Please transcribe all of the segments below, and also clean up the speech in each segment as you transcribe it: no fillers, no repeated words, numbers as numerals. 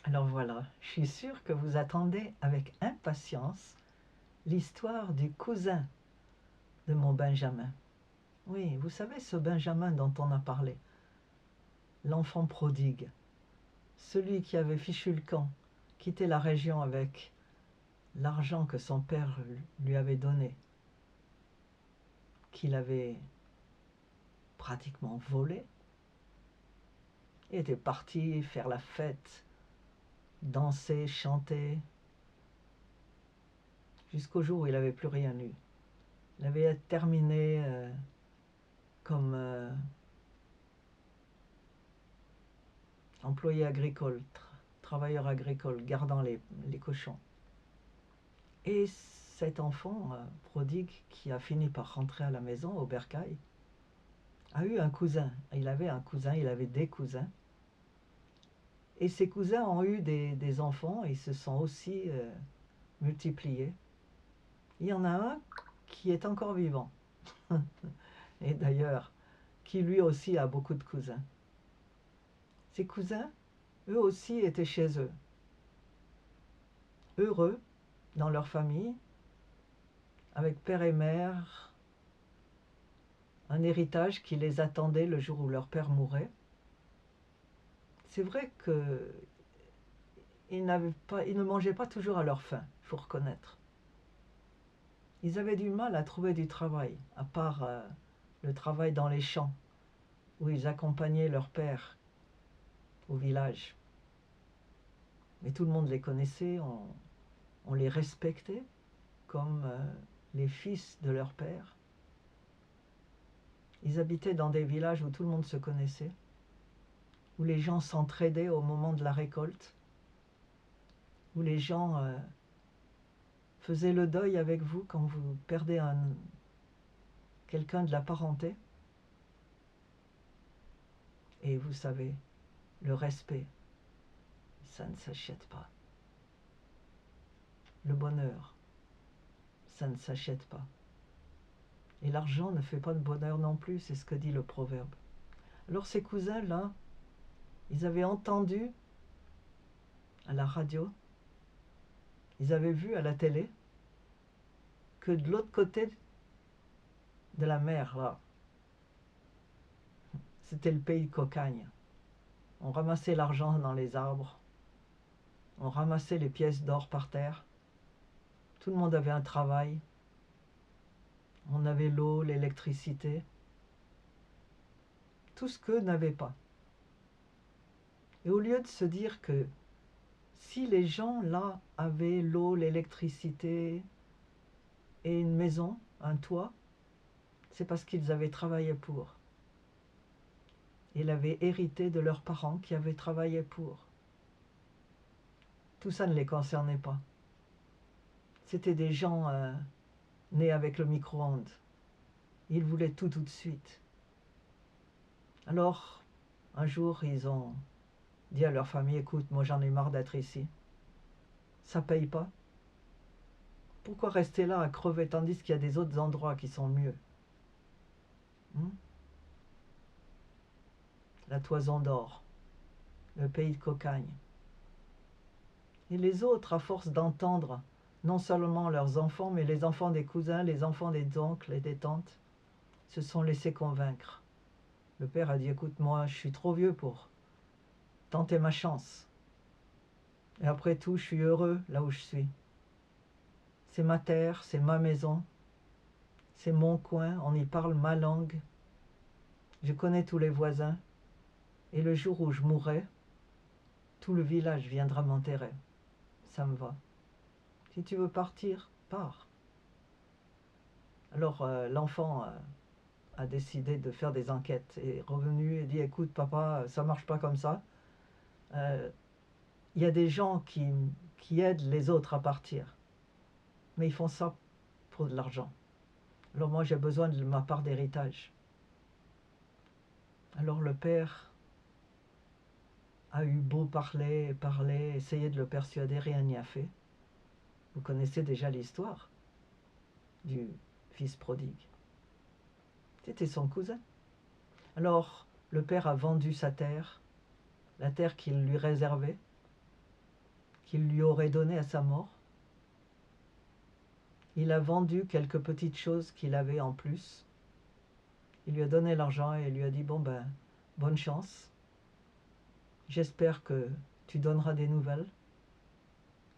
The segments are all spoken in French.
Alors voilà, je suis sûre que vous attendez avec impatience l'histoire du cousin de mon Benjamin. Oui, vous savez ce Benjamin dont on a parlé, l'enfant prodigue, celui qui avait fichu le camp, quitté la région avec l'argent que son père lui avait donné, qu'il avait pratiquement volé, et était parti faire la fête, danser, chanter, jusqu'au jour où il n'avait plus rien eu. Il avait terminé comme employé agricole, travailleur agricole, gardant les cochons. Et cet enfant prodigue qui a fini par rentrer à la maison au bercail a eu un cousin. Il avait un cousin, il avait des cousins. Et ces cousins ont eu des enfants et se sont aussi multipliés. Il y en a un qui est encore vivant. Et d'ailleurs, qui lui aussi a beaucoup de cousins. Ces cousins, eux aussi étaient chez eux, heureux dans leur famille, avec père et mère, un héritage qui les attendait le jour où leur père mourait. C'est vrai qu'ils ne mangeaient pas toujours à leur faim, il faut reconnaître. Ils avaient du mal à trouver du travail, à part le travail dans les champs, où ils accompagnaient leur père au village. Mais tout le monde les connaissait, on les respectait comme les fils de leur père. Ils habitaient dans des villages où tout le monde se connaissait, où les gens s'entraidaient au moment de la récolte, où les gens faisaient le deuil avec vous quand vous perdez quelqu'un de la parenté. Et vous savez, le respect, ça ne s'achète pas. Le bonheur, ça ne s'achète pas. Et l'argent ne fait pas de bonheur non plus, c'est ce que dit le proverbe. Alors ces cousins-là, ils avaient entendu à la radio, ils avaient vu à la télé que de l'autre côté de la mer, là, c'était le pays de cocagne. On ramassait l'argent dans les arbres, on ramassait les pièces d'or par terre, tout le monde avait un travail, on avait l'eau, l'électricité, tout ce qu'eux n'avaient pas. Et au lieu de se dire que si les gens là avaient l'eau, l'électricité et une maison, un toit, c'est parce qu'ils avaient travaillé pour. Ils avaient hérité de leurs parents qui avaient travaillé pour. Tout ça ne les concernait pas. C'était des gens nés avec le micro-ondes. Ils voulaient tout de suite. Alors, un jour, ils ont dit à leur famille, écoute, moi j'en ai marre d'être ici. Ça paye pas. Pourquoi rester là à crever tandis qu'il y a des autres endroits qui sont mieux? La toison d'or, le pays de cocagne. Et les autres, à force d'entendre non seulement leurs enfants, mais les enfants des cousins, les enfants des oncles et des tantes, se sont laissés convaincre. Le père a dit, écoute, moi je suis trop vieux pour tenter ma chance. Et après tout, je suis heureux là où je suis. C'est ma terre, c'est ma maison, c'est mon coin, on y parle ma langue. Je connais tous les voisins. Et le jour où je mourrai, tout le village viendra m'enterrer. Ça me va. Si tu veux partir, pars. Alors l'enfant a décidé de faire des enquêtes et est revenu et dit, écoute papa, ça marche pas comme ça. Il y a des gens qui aident les autres à partir. Mais ils font ça pour de l'argent. Alors moi j'ai besoin de ma part d'héritage. Alors le père a eu beau parler, parler, essayer de le persuader, rien n'y a fait. Vous connaissez déjà l'histoire du fils prodigue. C'était son cousin. Alors le père a vendu sa terre, la terre qu'il lui réservait, qu'il lui aurait donné à sa mort. Il a vendu quelques petites choses qu'il avait en plus. Il lui a donné l'argent et lui a dit, bon ben, bonne chance. J'espère que tu donneras des nouvelles.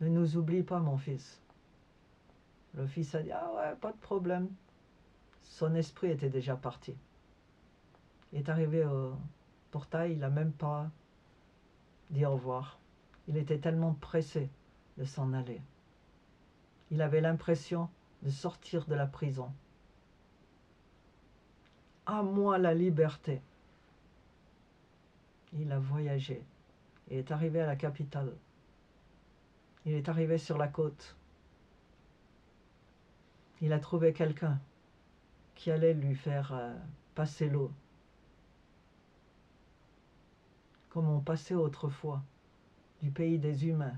Ne nous oublie pas, mon fils. Le fils a dit, ah ouais, pas de problème. Son esprit était déjà parti. Il est arrivé au portail, il n'a même pas dit au revoir. Il était tellement pressé de s'en aller. Il avait l'impression de sortir de la prison. À moi la liberté. Il a voyagé. Il est arrivé à la capitale. Il est arrivé sur la côte. Il a trouvé quelqu'un qui allait lui faire passer l'eau. Comme on passait autrefois du pays des humains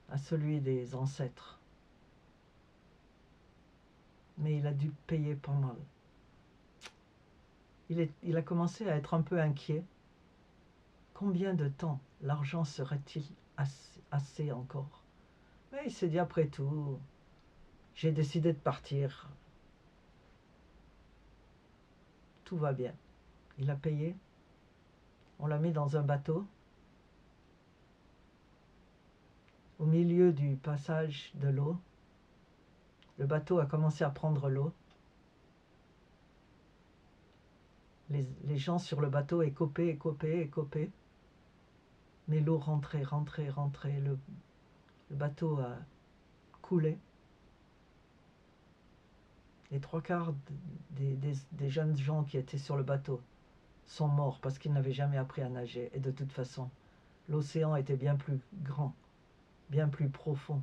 à celui des ancêtres. Mais il a dû payer pas mal. Il a commencé à être un peu inquiet. Combien de temps l'argent serait-il assez encore? Mais il s'est dit, après tout, j'ai décidé de partir. Tout va bien. Il a payé. On l'a mis dans un bateau. Au milieu du passage de l'eau, le bateau a commencé à prendre l'eau. Les gens sur le bateau écopaient. Mais l'eau rentrait. Le bateau a coulé. Les trois quarts des jeunes gens qui étaient sur le bateau sont morts parce qu'ils n'avaient jamais appris à nager. Et de toute façon, l'océan était bien plus grand, bien plus profond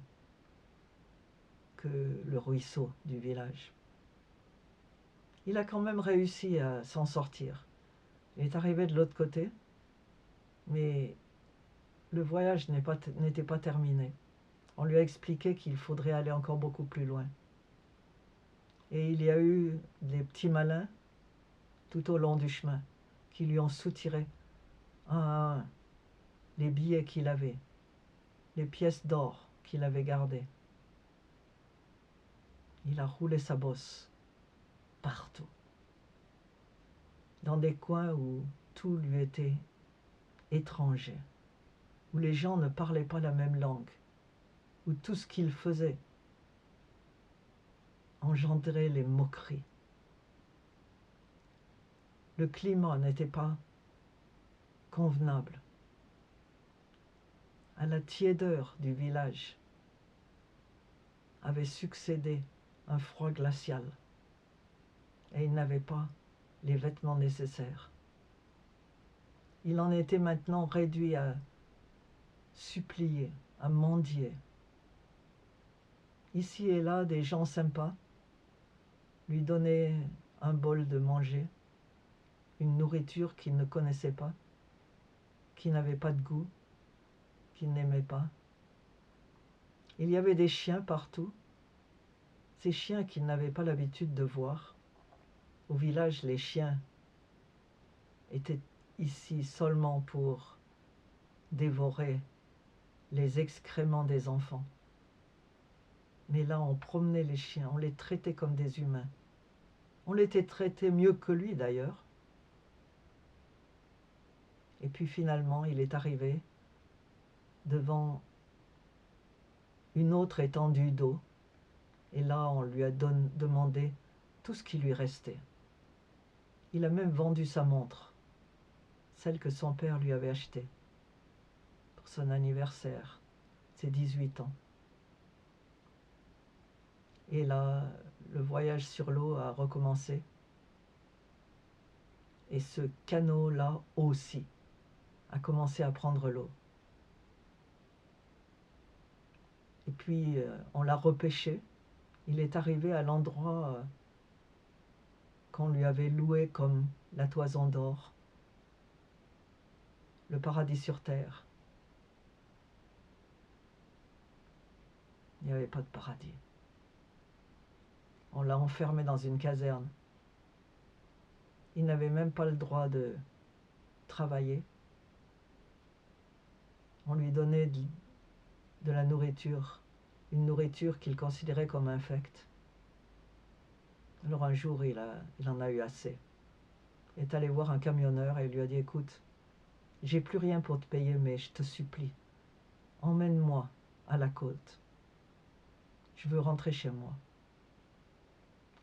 que le ruisseau du village. Il a quand même réussi à s'en sortir. Il est arrivé de l'autre côté, mais le voyage n'était pas terminé. On lui a expliqué qu'il faudrait aller encore beaucoup plus loin. Et il y a eu des petits malins tout au long du chemin qui lui ont soutiré un à un les billets qu'il avait, les pièces d'or qu'il avait gardées. Il a roulé sa bosse partout, dans des coins où tout lui était étranger, où les gens ne parlaient pas la même langue, où tout ce qu'il faisait engendrait les moqueries. Le climat n'était pas convenable. À la tiédeur du village avait succédé un froid glacial et il n'avait pas les vêtements nécessaires. Il en était maintenant réduit à supplier, à mendier. Ici et là, des gens sympas lui donnaient un bol de manger, une nourriture qu'il ne connaissait pas, qui n'avait pas de goût, qu'il n'aimait pas. Il y avait des chiens partout, ces chiens qu'il n'avait pas l'habitude de voir. Au village, les chiens étaient ici seulement pour dévorer les excréments des enfants. Mais là, on promenait les chiens, on les traitait comme des humains. On les traitait mieux que lui d'ailleurs. Et puis finalement, il est arrivé devant une autre étendue d'eau. Et là, on lui a demandé tout ce qui lui restait. Il a même vendu sa montre, celle que son père lui avait achetée pour son anniversaire, ses 18 ans. Et là, le voyage sur l'eau a recommencé. Et ce canot-là aussi a commencé à prendre l'eau. Et puis, on l'a repêché. Il est arrivé à l'endroit qu'on lui avait loué comme la toison d'or, le paradis sur terre. Il n'y avait pas de paradis. On l'a enfermé dans une caserne. Il n'avait même pas le droit de travailler. On lui donnait de la nourriture, une nourriture qu'il considérait comme infecte. Alors un jour, il en a eu assez. Il est allé voir un camionneur et il lui a dit, écoute, j'ai plus rien pour te payer, mais je te supplie, emmène-moi à la côte. Je veux rentrer chez moi.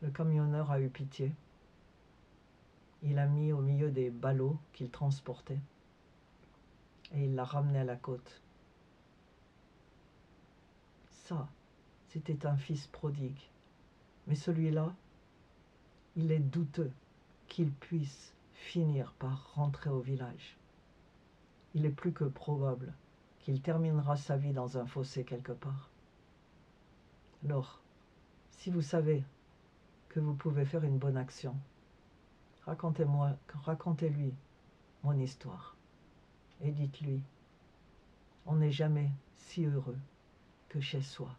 Le camionneur a eu pitié. Il l'a mis au milieu des ballots qu'il transportait et il l'a ramené à la côte. Ça, c'était un fils prodigue. Mais celui-là, il est douteux qu'il puisse finir par rentrer au village. Il est plus que probable qu'il terminera sa vie dans un fossé quelque part. Alors, si vous savez que vous pouvez faire une bonne action, racontez-lui mon histoire et dites-lui, on n'est jamais si heureux que chez soi.